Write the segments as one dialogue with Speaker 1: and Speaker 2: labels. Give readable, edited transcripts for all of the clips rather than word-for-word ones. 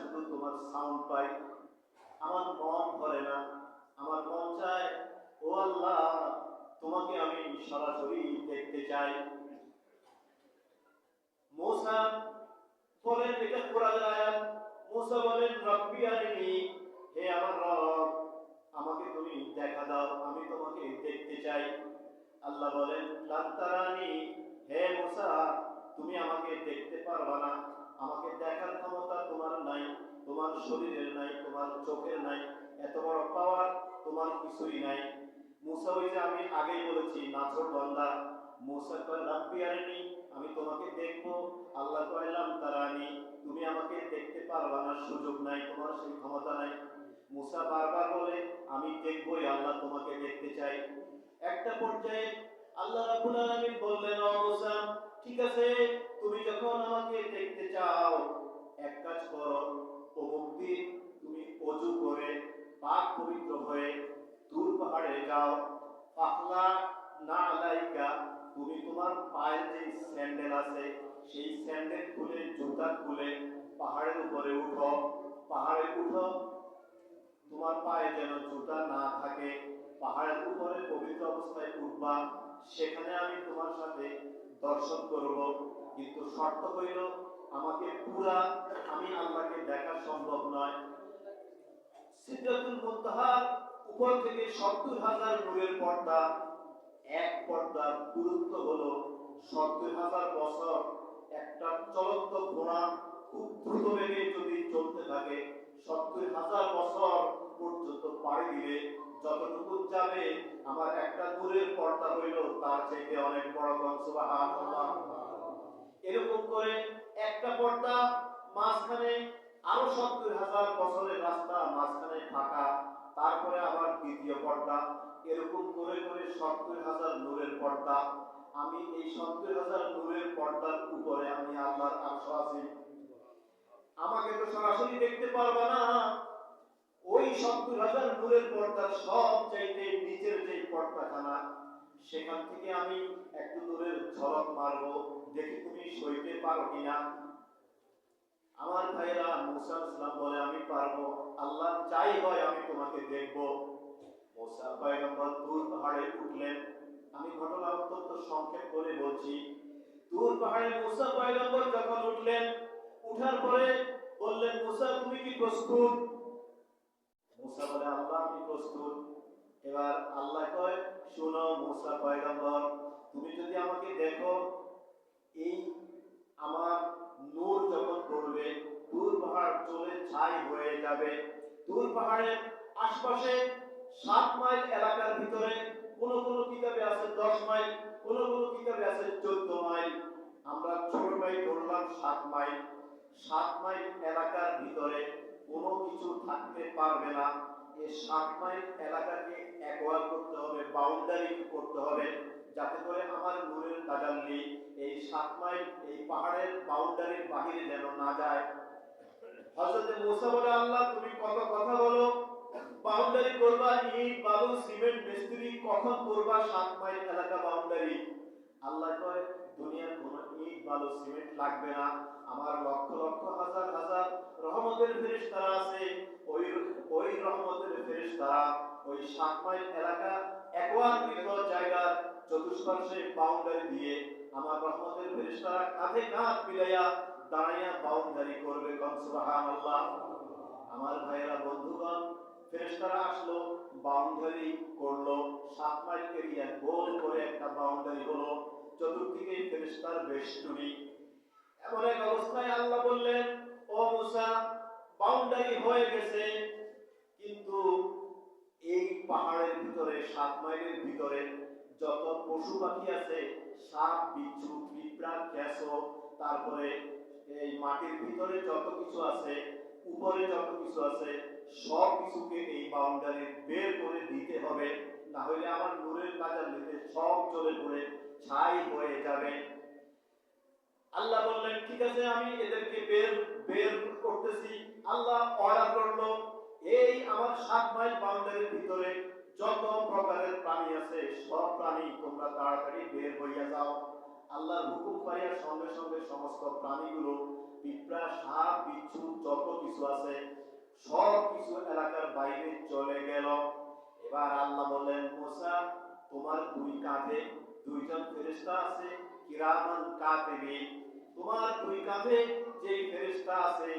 Speaker 1: শুধু তোমার সাউন্ড পাই, আমার মন ভরে না। আমার মন চায় ও আল্লাহ তোমাকে আমি সরাসরি দেখতে চাই। মুসা বলেন, এটা কোরআনের আয়াত, মুসা বলেন রব্বি আরিনি, হে আমার রব আমাকে তুমি দেখা দাও, আমি তোমাকে দেখতে চাই। আল্লাহ বলেন লান তারানি, হে মুসা তুমি আমাকে দেখতে পারবা না, আমাকে দেখার ক্ষমতা তোমার নাই, তোমার শরীরের নাই, তোমার চোখের নাই, এত বড় পাওয়ার তোমার কিছুই নাই। মুসা ওই যে আমি আগেই বলেছি নাছর বান্দা। মুসা কয় রাব্বি আরিনি, আমি তোমাকে দেখবো। আল্লাহ কয় লান তারানি, তুমি আমাকে দেখতে পারবা না, সুযোগ নাই, তোমার সেই ক্ষমতা নাই। মুসা বারবার বলে আমি দেখবই আল্লাহ, তোমাকে দেখতে চাই। একটা পর্যায়ে আল্লাহ রাব্বুল আলামিন বললেন ও মুসা ঠিক আছে, তুমি যখন আমাকে দেখতে চাও এক কাজ করো, অমুক দিন তুমি ওযু করে পাক পবিত্র হয়ে দূর পাহাড়ে যাও, ফাখলা না আলাইকা, তুমি তোমার পায়ের যে স্যান্ডেল আছে সেই স্যান্ডেল খুলে জুতা খুলে পাহাড়ের উপরে উঠো। পাহাড়ে উঠো, তোমার পায়ে যেন জুতা না থাকে, পাহাড়ের উপরে পবিত্র অবস্থায় উঠবা, সেখানে আমি তোমার সাথে দর্শন করব। কিন্তু শর্ত হইল আমাকে পুরা আমি আল্লাহকে দেখা সম্ভব নয়। সিদরাতুল মুনতাহার উপর থেকে ৭০,০০০ নূরের পর্দা, এক পর্দার দূরত্ব হলো ৭০,০০০ বছর। একটা চলন্ত ঘোড়া খুব দ্রুত বেগে যদি চলতে থাকে ৭০,০০০ বছর পর্যন্ত পাড়ি দিলে যতটুকু যাবে আমার একটা দূরের পর্দা হইল তার চাইতে অনেক বড়। সুবহানাল্লাহ। এরকম করে একটা পর্দা, মাঝখানে আরো ৭০,০০০ বছরের রাস্তা, মাঝখানে ফাঁকা, তারপরে আবার দ্বিতীয় পর্দা, এরকম করে করে ৭০,০০০ নূরের পর্দা। আমি এই ৭০,০০০ নূরের পর্দার উপরে আমি আল্লাহর আরশ আছি। আমাকে তো সরাসরি দেখতে পারবা না, ওই ৭০,০০০ নূরের পর্দার সব চাইতে নিচের যে পর্দাখানা, সেখান থেকে আমি একটু নূরের ঝলক মারবো, দেখি তুমি সইতে পারো কিনা। আমার ভাইরা মুসা ইসলাম বলে আমি পারবো, আল্লাহ যাই হয় আমি তোমাকে দেখব। মুসা পয়গম্বর দূর পাহাড়ে উঠলেন। আমি ঘটনা অত্যন্ত সংক্ষেপ করে বলছি। দূর পাহাড়ে মুসা পয়গম্বর যখন উঠলেন, উঠার পরে বললেন মুসা তুমি কি প্রস্তুত? মুসা বলে আল্লাহ আমি প্রস্তুত। এবার আল্লাহ কয় শুনো মুসা পয়গম্বর, তুমি যদি আমাকে দেখো, এই আমার নূর যখন পড়বে দূর পাহাড় জ্বলে ছাই হয়ে যাবে। দূর পাহাড়ের আশপাশে ৭ মাইল এলাকার ভিতরে কোন কোন কিতাবে আছে ১০ মাইল, কোন কোন কিতাবে আছে ১৪ মাইল, আমরা ছোটটাই ধরলাম ৭ মাইল। ৭ মাইল এলাকার ভিতরে কোনো কিছু থাকতে পারবে না। এই ৭ মাইল এলাকাকে একোয়ার করতে হবে, বাউন্ডারি করতে হবে, যাতে করে আমার নূরের তাজাল্লি এই ৭ মাইল এই পাহাড়ের বাউন্ডারির বাহিরে যেন না যায়। হযরত মুসা বলে আল্লাহ তুমি কত কথা বলো, বাউন্ডারি করবা ইট বালু সিমেন্ট মিস্ত্রি কখন করবা ৭ মাইল এলাকা বাউন্ডারি? আল্লাহ কয় দুনিয়ার কোনো ইট বালু সিমেন্ট লাগবে না, আমার লক্ষ লক্ষ হাজার হাজার রহমতের ফেরেশতারা আছে, ওই ওই রহমতের ফেরেশতারা ওই ৭ মাইল এলাকা একওয়ারকৃত জায়গা চতুষ্পার্শ্বে বাউন্ডারি দিয়ে আমার রহমতের ফেরেশতারা কাঁধে কাঁধ মিলাইয়া দাঁড়াইয়া বাউন্ডারি করবে। সুবহানাল্লাহ। আমার ভাইয়েরা বন্ধুগণ, ফেরেশতারা আসলো, বাউন্ডারি করলো, ৭ মাইল এরিয়া গোল করে একটা বাউন্ডারি হলো, চতুর্দিকে ফেরেশতার বেষ্টনী। এমন এক অবস্থায় আল্লাহ বললেন ও মুসা বাউন্ডারি হয়ে গেছে, কিন্তু এই পাহাড়ের ভিতরে ৭ মাইলের ভিতরে যত পশু পাখি আছে, সাপ বিচ্ছু পিঁপড়া কেঁচো, তারপরে এই মাটির ভিতরে যত কিছু আছে, উপরে যত কিছু আছে, সব কিছুকে এই বাউন্ডারি বের করে দিতে হবে, না হলে আমার নূরের তাজাল্লিতে সব জ্বলে পড়ে ছাই হয়ে যাবে। আল্লাহ বললেন ঠিক আছে আমি এদেরকে বের বের করতেছি। আল্লাহ অর্ডার করলো এই আমার ৭ মাইল বাউন্ডারির ভিতরে যত প্রকারের প্রাণী আছে সব প্রাণী তোমরা তাড়াতাড়ি বের হইয়া যাও। আল্লাহর হুকুম পাইয়া সঙ্গে সঙ্গে সমস্ত প্রাণীগুলো পিঁপড়া সাপ বিচ্ছু কিছু যত কিছু আছে সব কিছু এলাকার বাইরে চলে গেল। এবার আল্লাহ বললেন, মুসা তোমার দুই কাঁধে দুইজন ফেরেশতা আছে, কিরামান কাতিবিন। তোমার দুই কাঁধে যে ফেরেশতা আছে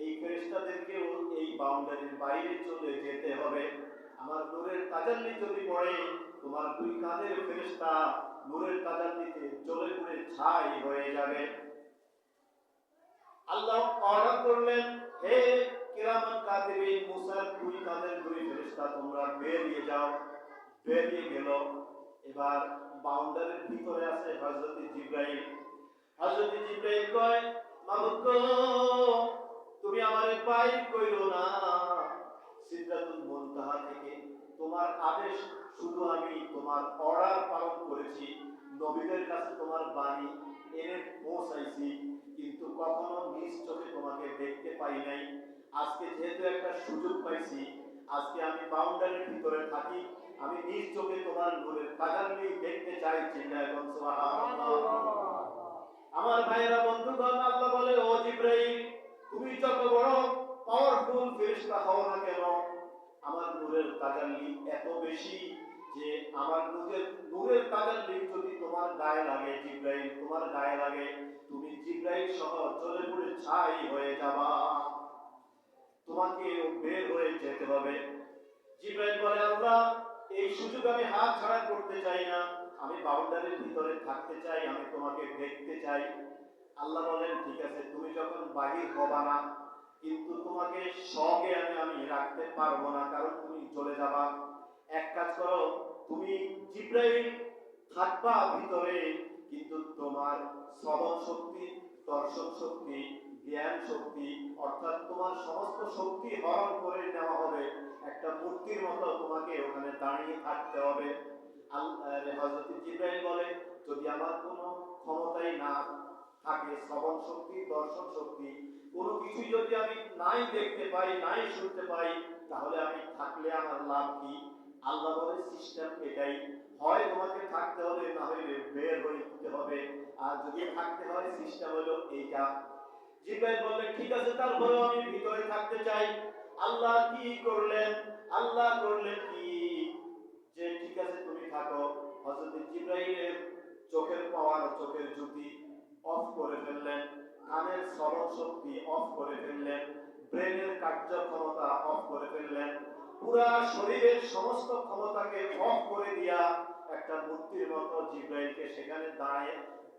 Speaker 1: এই ফেরেশতাদেরকেও এই বাউন্ডারির বাইরে চলে যেতে হবে। আমার নূরের তাজাল্লি যদি পড়ে তোমার দুই কাঁধের ফেরেশতা নূরের তাজাল্লিতে চলে পড়ে ছাই হয়ে যাবে। আল্লাহ অর্ডার করলেন, হে কিরামান কাতিবিন, মুসার দুই কাঁধের দুই ফেরেশতা তোমরা বেরিয়ে যাও। বেরিয়ে গেল। এবার বাউন্ডারির ভিতরে আছে হযরত জিবরাইল। হযরত জিবরাইল কয়, মাবুদ গো তুমি আমারে বাইর কইরো না, সিদরাতুল মুনতাহা থেকে তোমার আদেশ শুধু আমি তোমার অর্ডার পালন করেছি, নবীদের কাছে তোমার বাণী এনে পৌঁছাইছি, কিন্তু কখনো নিজ চোখে তোমাকে দেখতে পাই নাই। আজকে যেহেতু একটা সুযোগ পাইছি, আজকে আমি বাউন্ডারির ভিতরে থাকি, আমি নিজ চোখে তোমার নূরের তাজাল্লি দেখতে চাই। চিল্লায় বলুন সুবহানাল্লাহ। আমার ভাইয়েরা বন্ধুগণ, আল্লাহ বলে, ও জিবরাইল তুমি যত বড় পাওয়ারফুল ফেরেশতা হও না কেন, আমার নূরের তাজাল্লি এত বেশি যে আমার নূরের তাজাল্লি যদি তোমার গায়ে লাগে, জিবরাইল তোমার গায়ে লাগে, তুমি জিবরাইল সহ জ্বলে পুড়ে ছাই হয়ে যাবা, তোমাকে বের হয়ে যেতে হবে। জিবরাইল বলে, আল্লাহ এই সুযোগ আমি হাত ছাড়া করতে চাই না, আমি বাউন্ডারির ভিতরে থাকতে চাই, আমি তোমাকে দেখতে চাই। আল্লাহ বলেন, ঠিক আছে, তুমি যখন বাহির হবা না, কিন্তু তোমাকে সজ্ঞানে আমি রাখতে পারবো না, কারণ তুমি চলে যাবা। এক কাজ করো, তুমি জিবরাইল থাকবা ভিতরে, কিন্তু তোমার শ্রবণ শক্তি, দর্শন শক্তি, জ্ঞান শক্তি, অর্থাৎ তোমার সমস্ত শক্তি হরণ করে নেওয়া হবে। একটা মূর্তির মতো তোমাকে ওখানে দাঁড়িয়ে থাকতে হবে। হযরত জিবরাইল বলে, যদি আমার কোনো ক্ষমতাই না থাকে, শ্রবণ শক্তি, দর্শন শক্তি, কোনো কিছু যদি আমি নাই দেখতে পাই, নাই শুনতে পাই, তাহলে আমি থাকলে আমার লাভ কি? আল্লাহ বলে, সিস্টেম এটাই, হয় তোমাকে থাকতে হবে, না হলে বের হয়ে যেতে হবে। আর যদি থাকতে হয়, সিস্টেম হলো এইটা। জিবরাইল বললেন, ঠিক আছে, তারপরে আমি ভিতরে থাকতে চাই। আল্লাহ কি করলেন? আল্লাহ করলেন কি, যে ঠিক আছে তুমি থাকো। হযরত জিবরাইলের চোখের পাওয়ার, চোখের জ্যোতি অফ করে ফেললেন, কানের শ্রবণ শক্তি অফ করে ফেললেন, ব্রেনের কার্যক্ষমতা অফ করে ফেললেন, পুরা শরীরের সমস্ত ক্ষমতাকে অফ করে দিয়া একটা মূর্তির মতো জিবরাইলকে সেখানে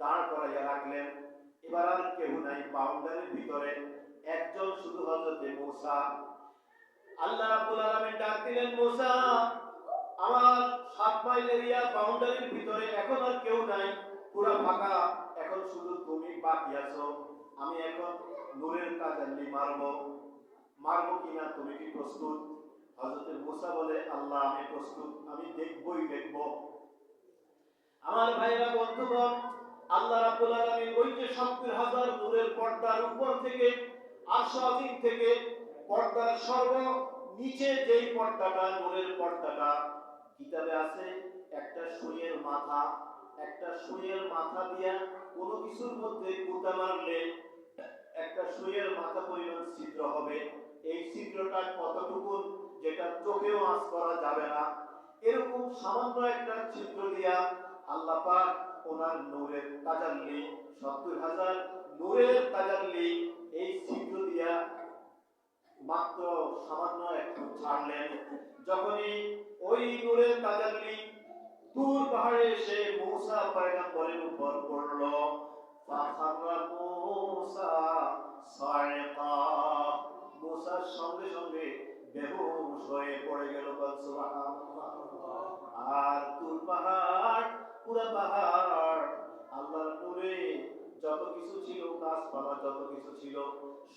Speaker 1: দাঁড় করাইয়া রাখলেন। এবার আর কেউ নাই বাউন্ডারির ভিতরে, একজন শুধু হযরত মূসা। আল্লাহ রাব্বুল আলামিন ডাক দিলেন, মূসা আমার 7 মাইল এরিয়া বাউন্ডারির ভিতরে এখন আর কেউ নাই, পুরো ফাঁকা, এখন শুধু তুমি বাকি আছো। আমি এখন নূরের তাজাল্লি মারবো কিনা তুমি কি প্রস্তুত? হযরত মূসা বলে, আল্লাহ আমি প্রস্তুত, আমি দেখবই দেখব। আমার ভাইরা বন্ধুগণ, আল্লাহ রাব্বুল আলামিন ওই যে 70,000 নূরের পর্দার উপর থেকে, আরশ আজিম থেকে পর্দার সর্ব নিচে যেই পর্দাটা, নূরের পর্দাটা, কিতাবে আছে একটা সুইয়ের মাথা, একটা সুইয়ের মাথা দিয়া কোনো কিছুর মধ্যে কুতা মারলে একটা সুইয়ের মাথা পরিমাণ ছিদ্র হবে। এই ছিদ্রটা কতটুকু, যেটা চোখেও আঁচ করা যাবে না, এরকম সামান্য একটা ছিদ্র দিয়া আল্লাহ পাক ওনার নূরের তাজাল্লি, 70,000 নূরের তাজাল্লি এই ছিদ্র দিয়া মাত্র সামান্য একটু ছাড়লেন। যখনই ওই নূরের তাজাল্লি দূর পাহাড়ে এসে মূসা পয়গম্বরের উপর পড়ল, ফাখাররা মূসা সাইকা, মূসার সঙ্গে সঙ্গে বেহুশ হয়ে পড়ে গেল। সুবহানাল্লাহ। আর দূর পাহাড়, পুরো পাহাড় আল্লাহর নূরে যত কিছু ছিল, গাছপালা যত কিছু ছিল,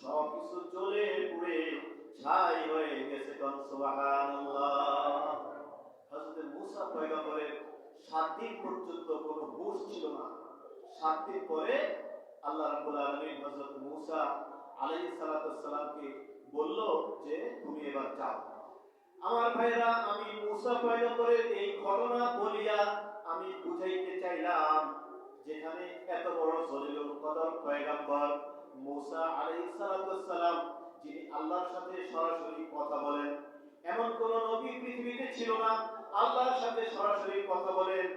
Speaker 1: সব কিছু জ্বলে পুড়ে ছাই হয়ে গেছে। সুবহানাল্লাহ। হযরত মূসা পয়গম্বরের 7 দিন পর্যন্ত কোনো হুঁশ ছিল না। 7 দিন পরে আল্লাহ রাব্বুল আলামিন হযরত মূসা আলাইহিস সালাতু ওয়াস সালামকে বলল যে তুমি এবার যাও। আমার ভাইরা, আমি মূসা পয়গম্বরের এই ঘটনা বলিয়া আমি বুঝাইতে চাইলাম, যেখানে এত বড় জলিলুল কদর পয়গম্বর মূসা আলাইহিস সালাতু ওয়াস সালাম যিনি আল্লাহর সাথে সরাসরি কথা বলেন। এমন কোন নবী পৃথিবীতে ছিল না আল্লাহর সাথে সরাসরি কথা বলেন,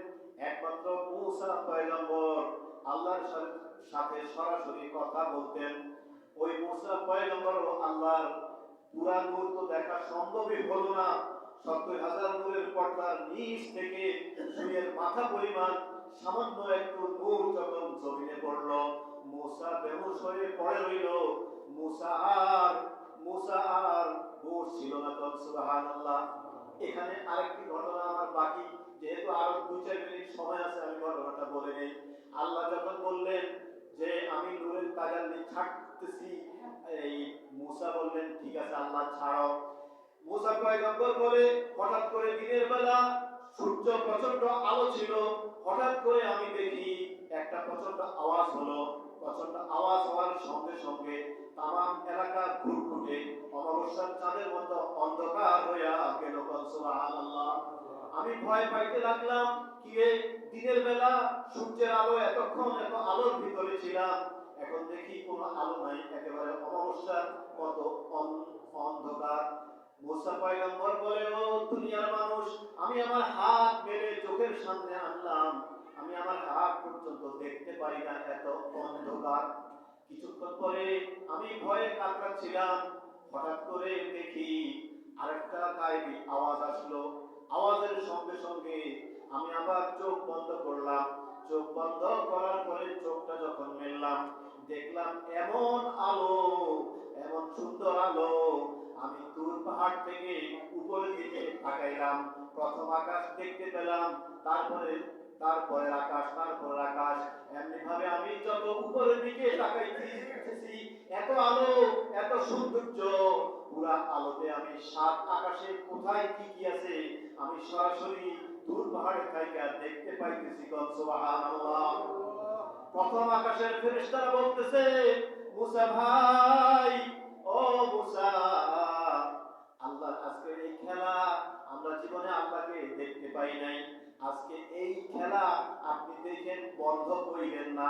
Speaker 1: একমাত্র মূসা পয়গম্বর আল্লাহর সাথে সরাসরি কথা বলতেন। ওই মূসা পয়গম্বর ও আল্লাহর পুরা নূর তো দেখা সম্ভবই হলো না। ৭০,০০০ নূরের পর্দার নিচ থেকে সূর্যের মাথা পরিমাণ সামান্য একটু নূর যখন জমিনে পড়ল, মূসা বেহুশ হয়ে পড়ে রইল। মূসা আর হুঁশ ছিল না। সুবহানাল্লাহ। এখানে আরেকটি ঘটনা আমার বাকি, যেহেতু আরো ২-৪ মিনিট সময় আছে, আমি ঘটনাটা বলে নেই। আল্লাহ যখন বললেন যে আমি নূরের তাজাল্লি ছাড়তেছি, এই মূসা বললেন ঠিক আছে আল্লাহ ছাড়ো। মূসা পয়গম্বর বলে হঠাৎ করে দিনের বেলা সূর্য প্রচন্ড আলো ছিল, হঠাৎ করে আমি দেখি একটা প্রচন্ড আওয়াজ হলো। প্রচন্ড আওয়াজ হওয়ার সঙ্গে সঙ্গে তামাম এলাকা ঘুরঘুটে অমাবস্যার চাঁদের মতো অন্ধকার হইয়া গেল। সুবহানাল্লাহ। আমি ভয় পাইতে লাগলাম, কি রে দিনের বেলা সূর্যের আলো এতক্ষণ এত আলোর ভিতরে ছিলাম, এখন দেখি কোনো আলো নাই, একেবারে অমাবস্যার মতো অন্ধকার। মূসা পয়গম্বর বলে, ও দুনিয়ার মানুষ, আমি আমার হাত মেলে চোখের সামনে আনলাম, আমি আমার হাত পর্যন্ত দেখতে পারি না, এত অন্ধকার। কিছুক্ষণ পরে আমি ভয়ে কাতরাচ্ছিলাম, হঠাৎ করে দেখি আরেকটা গায়েবী আওয়াজ আসলো। আওয়াজের সঙ্গে সঙ্গে আমি আবার চোখ বন্ধ করলাম। চোখ বন্ধ করার পরে চোখটা যখন মেললাম, দেখলাম এমন আলো, এমন সুন্দর আলো। আমি দূর পাহাড় থেকে উপরের দিকে তাকাইলাম, প্রথম আকাশ দেখতে পেলাম, তারপরে আকাশ, তারপরে আকাশ। এমনি ভাবে আমি যত উপরের দিকে তাকাইতেছি, এত আলো, এত সৌন্দর্য, পুরা আলোতে আমি ৭ আকাশে কোথায় কি কি আছে আমি সরাসরি দূর পাহাড়ে থাইকা দেখতে পাইতেছি। সুবহানাল্লাহ। প্রথম আকাশের ফেরেশতারা বলতেছে, মূসা ভাই, ও মূসা, আল্লাহ আজকে এই খেলা, আমরা জীবনে আল্লাহকে দেখতে পাই নাই, আজকে এই খেলা আপনি দেখেন, বন্ধ করিলেন না।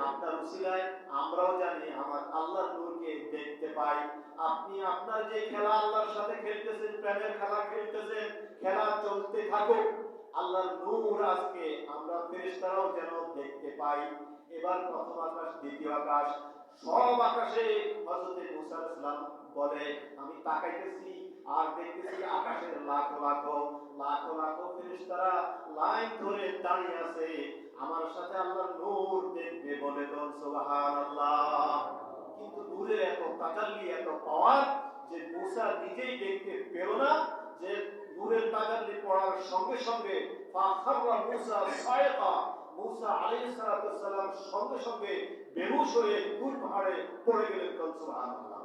Speaker 1: আপনার উসিলায় আমরাও জানি আমার আল্লাহর নূরকে দেখতে পাই। আপনি আপনার যে খেলা আল্লাহর সাথে খেলতেছেন, প্রেমের খেলা খেলতেছেন, খেলা চলতে থাকুক। আল্লাহর নূর আজকে আমরা ফেরেশতারাও যেন দেখতে পাই। এবার প্রথম আকাশ, দ্বিতীয় আকাশ, সব আকাশে হযরত মূসা আলাইহিস সালাম বলে আমি তাকাইতেছি আর দেখতেছি আকাশের লাখো লাখো লাখো লাখো ফেরেশতারা লাইন ধরে দাঁড়িয়ে আছে, আমার সাথে আল্লাহর নূর দেখবে বলে। সুবহানাল্লাহ। কিন্তু নূরের এত তাজাল্লি, এত পাওয়ার যে মূসা নিজেই দেখতে পেল না, যে নূরের তাজাল্লি পড়ার সঙ্গে সঙ্গে ফাখাররা মূসা সায়কা, মূসা আলাইহিস সালাম সঙ্গে সঙ্গে বেহুশ হয়ে দূর পাহাড়ে পড়ে গেলেন। সুবহানাল্লাহ।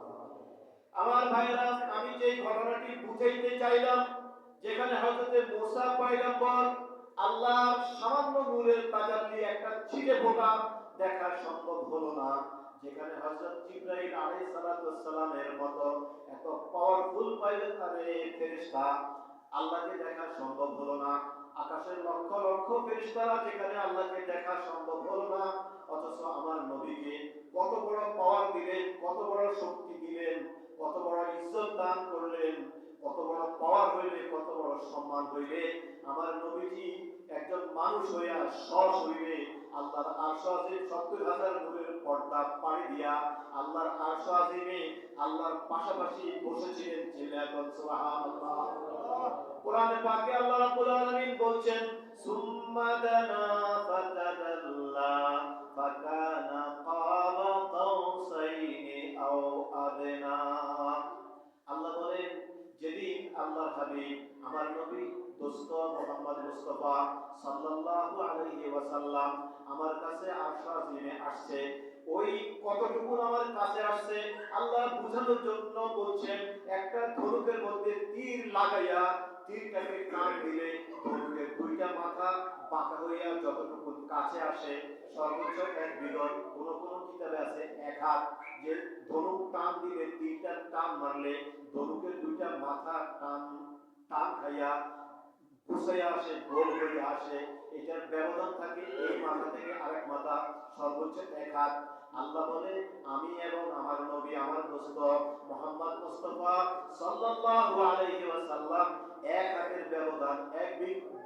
Speaker 1: আমার ভাইরা, আমি যে ঘটনাটি বুঝাইতে চাইলাম, যেখানে হযরত মূসা পয়গম্বর আল্লাহর সামান্য নূরের তাজাল্লি একটা ছিটে ফোঁটা দেখা সম্ভব হলো না, যেখানে হযরত জিবরাইল আলাইহিস সালামের মতো এত পাওয়ারফুল ফেরেশতা আল্লাহকে দেখা সম্ভব হলো না। আকাশের লক্ষ লক্ষ ফেরেশতারা যেখানে আল্লাহকে দেখা সম্ভব হলো না, অথচ আমার নবীকে কত বড় পাওয়ার দিলেন, কত বড় শক্তি দিলেন, কত বড় ইজ্জত দান করলেন, কত বড় পাওয়ার হইলে, কত বড় সম্মান হইলে আমার নবীজি একজন মানুষ হইয়া সশরীরে আল্লাহর আরশ আজিম ৭০,০০০ নূরের পর্দা পাড়ি দিয়া আল্লাহর আরশ আজিমে আল্লাহর পাশাপাশি বসেছিলেন। চিল্লায়া সুবহানাল্লাহ। কোরআনে পাকে আল্লাহ রাব্বুল আলামিন বলছেন, সুম্মা দানা ফাতাদাল্লা ফাকানা কাবা কাউসাইনি আও আদনা। আল্লাহ বলেন, যেদিন আল্লাহর হাবিব আমার নবী দোস্ত মুহাম্মদ মুস্তাফা সাল্লাল্লাহু আলাইহি ওয়াসাল্লাম আমার কাছে আরশ আজিমে আসছে, ওই কতটুকু আমার কাছে আসছে আল্লাহ বুঝানোর জন্য বলছেন, একটা ধনুকের মধ্যে তীর লাগাইয়া তীরটাকে টান দিলে ধনুকের দুইটা মাথা বাঁকা হইয়া যতটুকু কাছে আসে সর্বোচ্চ ১ বিগত, কোন কোন কিতাবে আছে ১ হাত, যে ধনুক টান দিলে তীরটা টান মারলে ধনুকের দুইটা মাথা টান খাইয়া কুসাইয়া আসে, গোল হয়ে আসে, এটার ব্যবধান থাকে এই মাথা থেকে আরেক মাথা সর্বোচ্চ ১ হাত। আল্লাহ বলে আমি এবং আমার নবী আমার দোস্ত মুহাম্মদ মুস্তাফা সাল্লাল্লাহু আলাইহি ওয়াসাল্লাম এক হাতের ব্যবধান, এক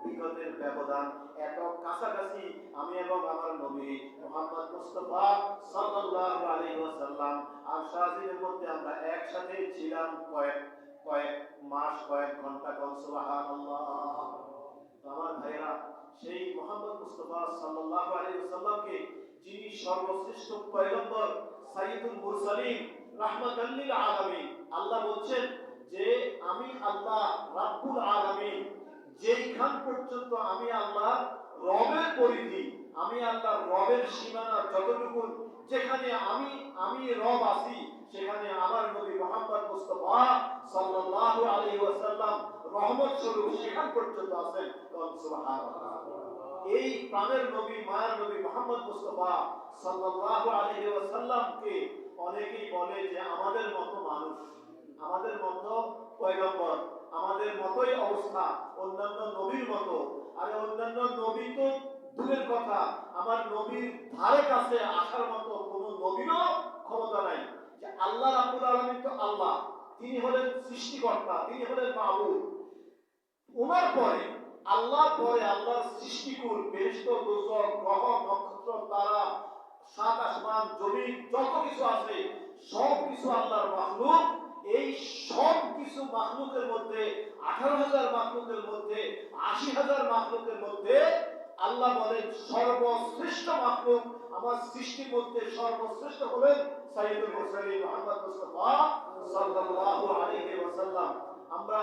Speaker 1: বিগতের ব্যবধান, এত কাছাকাছি আমি এবং আমার নবী মুহাম্মদ মুস্তাফা সাল্লাল্লাহু আলাইহি ওয়াসাল্লাম আর সাজিদের মধ্যে আমরা একসাথে ছিলাম কয়েক কয়েক মাস, কয়েক ঘন্টা। সুবহানাল্লাহ। আমার ভাইরা, সেই মুহাম্মদ মুস্তাফা সাল্লাল্লাহু আলাইহি ওয়াসাল্লামকে যিনি সর্বশ্রেষ্ঠ পয়গম্বর, সাইয়্যিদুল মুরসালিন, রাহমাতাল লিল আলামিন, আল্লাহ বলছেন যে আমি আল্লাহ রাব্বুল আলামিন, যেইখান পর্যন্ত আমি আল্লাহ রবের পরিধি, আমি আল্লাহ রবের সীমানা যতটুকু, যেখানে আমি রব আছি, সেখানে আমার নবী মুহাম্মদ মুস্তাফা সাল্লাল্লাহু আলাইহি ওয়াসাল্লাম রহমত স্বরূপ সেখান পর্যন্ত আছেন। সুবহানাল্লাহ। এই প্রাণের নবী, মায়ের নবী মুহাম্মদ মুস্তাফা সাল্লাল্লাহু আলাইহি ওয়াসাল্লামকে অনেকেই বলে যে আমাদের মতো মানুষ, আমাদের মতো পয়গম্বর, আমাদের মতোই অবস্থা, অন্যান্য নবীর মতো। আরে অন্যান্য নবী তো দূরের কথা, আমার নবীর ধারে কাছে আসার মতো কোনো নবীরও ক্ষমতা নাই। যে আল্লাহ রাব্বুল আলামিন তো আল্লাহ, তিনি হলেন সৃষ্টিকর্তা, তিনি হলেন মাবুদ। ওনার পরে আল্লাহর পরে আল্লাহর সৃষ্টিকুল, বেহেশত, দোজখ, গ্রহ, নক্ষত্র, তারা, সাত আসমান, জমিন, যত কিছু আছে সব কিছু আল্লাহর মাখলুক। এই সব কিছু মাখলুকের মধ্যে 18,000 মাখলুকের মধ্যে 80,000 মাখলুকের মধ্যে আল্লাহ বলেন সর্বশ্রেষ্ঠ মাখলুক, আমার সৃষ্টির মধ্যে সর্বশ্রেষ্ঠ হলেন সাইয়্যিদুল মুরসালিন মুহাম্মদ মুস্তাফা সাল্লাল্লাহু আলাইহি ওয়াসাল্লাম। আমরা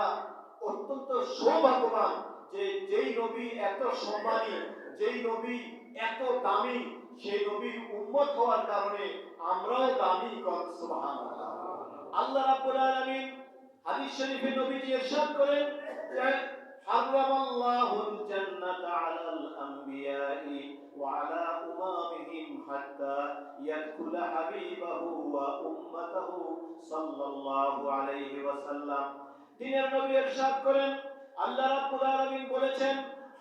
Speaker 1: অত্যন্ত সৌভাগ্যবান যে যেই নবী এত সম্মানী, যেই নবী এত দামি, সেই নবীর উম্মত হওয়ার কারণে আমরাও দামি। সুবহানাল্লাহ। আল্লাহ রাব্বুল আলামিন হাদিস শরীফে নবীজি ইরশাদ করেন যে হারামাল্লাহুল জান্নাতা আলাল আমবিয়াই ওয়া আলা উমামিহিম হাত্তা ইয়াদখুলা হাবিবাহু ওয়া উম্মাতাহু সাল্লাল্লাহু আলাইহি ওয়াসাল্লাম। দিনের নবী ইরশাদ করেন, আল্লাহ রাব্বুল আলামিন বলেছেন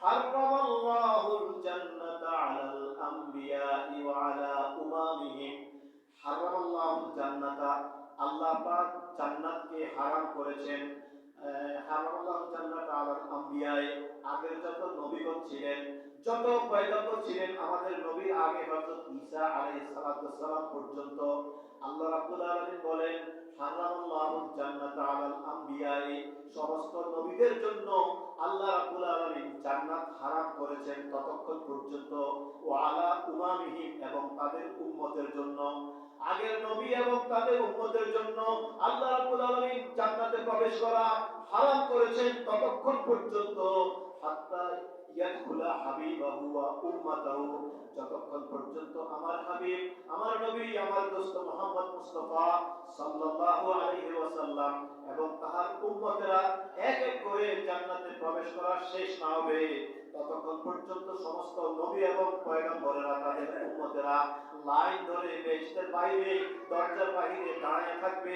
Speaker 1: হারামাল্লাহুল জান্নাতা আলাল আমবিয়াই ওয়া আলা উমামিহিম। হারামাল্লাহুল জান্নাতা, আল্লাহ পাক জান্নাতকে হারাম করেছেন। হারামাল্লাহুল জান্নাতা আলাল আমবিয়াই, আগের যত নবীগণ ছিলেন, যত পয়গম্বর ছিলেন, আমাদের নবীর আগে হযরত ঈসা আলাইহিস সালাতু ওয়াস সালাম পর্যন্ত আল্লাহ রাব্বুল আলামিন বলেন হারামাল্লাহুল জান্নাতা আলাল আমবিয়াই, সমস্ত নবীদের জন্য আল্লাহ রাব্বুল আলামিন জান্নাত হারাম করেছেন ততক্ষণ পর্যন্ত, ওয়া আলা উমামিহিম, এবং তাদের উম্মতের জন্য, আগের নবী এবং তাদের উম্মতের জন্য আল্লাহ রাব্বুল আলামিন জান্নাতে প্রবেশ করা হারাম করেছেন ততক্ষণ পর্যন্ত, হাত্তা ইয়াদখুলা হাবিবাহু ওয়া উম্মাতাহু, যতক্ষণ পর্যন্ত আমার হাবিব, আমার নবী, আমার দোস্ত মুহাম্মদ মুস্তাফা সাল্লাল্লাহু আলাইহি ওয়াসাল্লাম এবং তাহার উম্মতেরা এক এক করে জান্নাতে প্রবেশ করা শেষ না হবে, ততক্ষণ পর্যন্ত সমস্ত নবী এবং পয়গম্বরেরা, তাদের উম্মতেরা লাইন ধরে বেহেশতের বাইরে, দরজার বাইরে দাঁড়িয়ে থাকবে।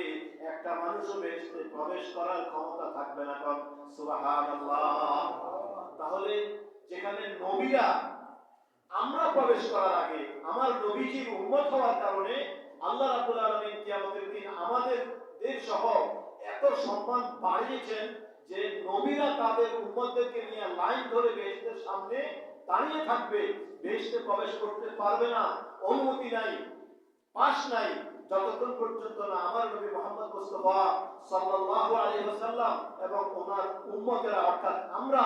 Speaker 1: একটা মানুষও বেহেশতে প্রবেশ করার ক্ষমতা থাকবে না। সুবহানাল্লাহ। তাহলে যেখানে নবীরা, আমরা প্রবেশ করার আগে আমার নবীজির উম্মত হওয়ার কারণে আল্লাহ রাব্বুল আলামিন কিয়ামতের দিন আমাদের সহ এত সম্মান বাড়িয়েছেন যে নবীরা তাদের উম্মতদেরকে নিয়ে লাইন ধরে বেহেশতের সামনে দাঁড়িয়ে থাকবে। বেহেশতে প্রবেশ করতে পারবে না, অনুমতি নাই, পাস নাই, যতক্ষণ পর্যন্ত না আমার নবী মুহাম্মদ মুস্তাফা সাল্লাল্লাহু আলাইহি ওয়াসাল্লাম এবং ওনার উম্মতেরা, অর্থাৎ আমরা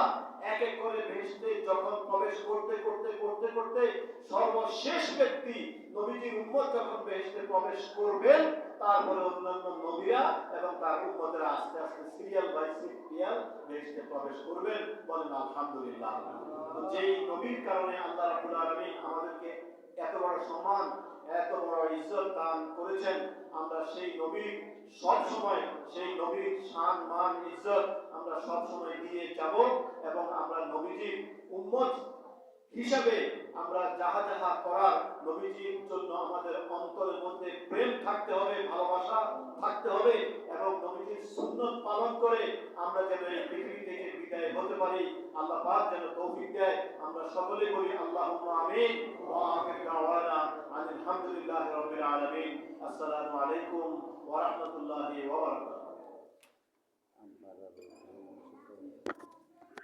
Speaker 1: এক এক করে বেহেশতে যখন প্রবেশ করতে করতে করতে করতে সর্বশেষ ব্যক্তি নবীজির উম্মত যখন বেহেশতে প্রবেশ করবেন, তারপরে অন্যান্য নবীরা এবং তার উম্মতেরা আস্তে আস্তে সিরিয়াল বাই সিরিয়াল বেহেশতে প্রবেশ করবেন। বলেন আলহামদুলিল্লাহ। যেই নবীর কারণে আল্লাহ রাব্বুল আলামিন আমাদেরকে এত বড় সম্মান, এত বড় ইজ্জত দান করেছেন, আমরা সেই নবীর সব সময়, সেই নবীর শান, মান, ইজ্জত আমরা সব সময় দিয়ে যাব এবং আমরা নবীজির উম্মত হিসাবে আমরা যাহা যাহা করার, নবীজির জন্য আমাদের অন্তরের মধ্যে প্রেম থাকতে হবে, ভালোবাসা থাকতে হবে এবং নবীজির সুন্নাত পালন করে আমরা যেন এই পৃথিবী থেকে দেয় হতে পারি, আল্লাহ পাক যেন তৌফিক দেয়। আমরা সকলে বলি আল্লাহুম্মা আমিন। ওয়া আখিরু দাওয়ানা আলহামদুলিল্লাহি রাব্বিল আলামিন। আসসালামু আলাইকুম ওয়া রাহমাতুল্লাহি